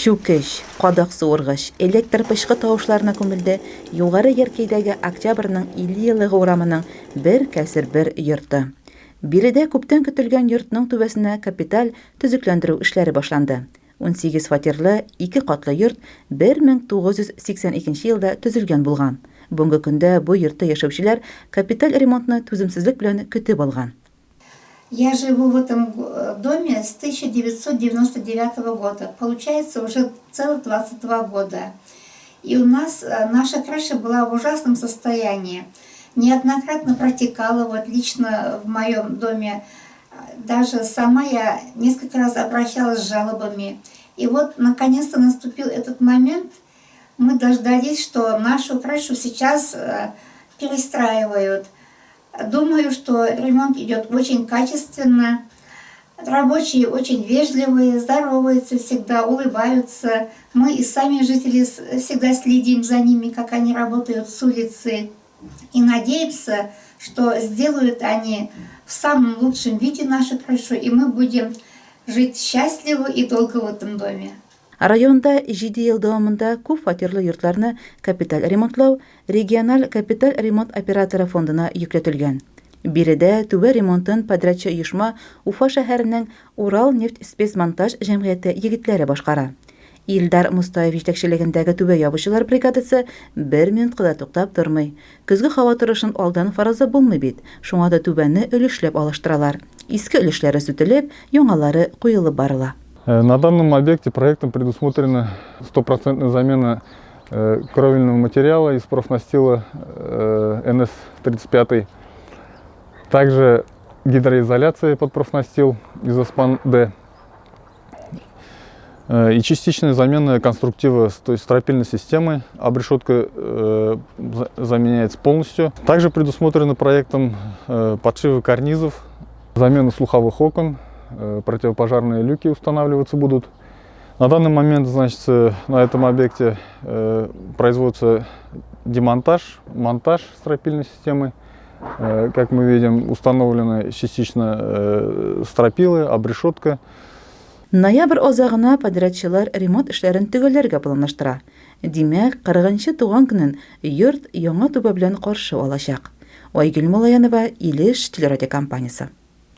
Шүкеш, кадак суыргыч, электр пышкы тавышларына күмелде югары Яркәйдәге Октябрьнең 50 еллыгы урамының бер кәсер бер йорты. Биредә күптән көтелгән йортның түбәсенә капиталь төзекләндерү эшләре башланды. 18 фатирлы, 2 катлы йорт 1982 елда төзелгән булган. Бүгенге көндә бу йортта яшәүчеләр капиталь ремонтны түземсезлек белән көтеп алган. Я живу в этом доме с 1999 года. Получается, уже целых 22 года. И у нас наша крыша была в ужасном состоянии. Неоднократно протекала, вот лично в моем доме. Даже сама я несколько раз обращалась с жалобами. И вот, наконец-то, наступил этот момент. Мы дождались, что нашу крышу сейчас перестраивают. Думаю, что ремонт идет очень качественно. Рабочие очень вежливые, здороваются всегда, улыбаются. Мы и сами жители всегда следим за ними, как они работают с улицы. И надеемся, что сделают они в самом лучшем виде нашу крышу, и мы будем жить счастливо и долго в этом доме. Районда 7 ел дәвамында күп фатирлы йортларны капиталь ремонтлау региональ капиталь ремонт операторы фондына йөкләтелгән. Биредә түбә ремонтын подрядчы оешма Уфа шәһәренең Урал нефть-спецмонтаж җәмгыяте егетләре башкара. Илдар Мустаев җитәкчелегендәге түбә ябучылар бригадасы 1 минутка да туктап тормый. Көзге һава торышын алдан фаразы булмый бит. Шуңа да түбәне өлешләп алыштыралар. Иске өлешләре сүтелеп, яңалары куелып барыла. На данном объекте проектом предусмотрена 100% замена кровельного материала из профнастила НС-35. Также гидроизоляция под профнастил изоспан-Д. И частичная замена конструктива, то есть стропильной системы. Обрешетка заменяется полностью. Также предусмотрено проектом подшивы карнизов, замена слуховых окон. Противопожарные люки устанавливаться будут. На данный момент, значит, на этом объекте производится демонтаж, монтаж стропильной системы. Как мы видим, установлены частично стропилы, обрешетка. Ноябрь азагына подрядчылар ремонт эшләрен төгәлләргә планлаштыра. Димәк, 40-нчы туган көнен йорт яңа түбә белән каршы алачак. Айгөл Мулаянова, Илеш телерадиокомпаниясе.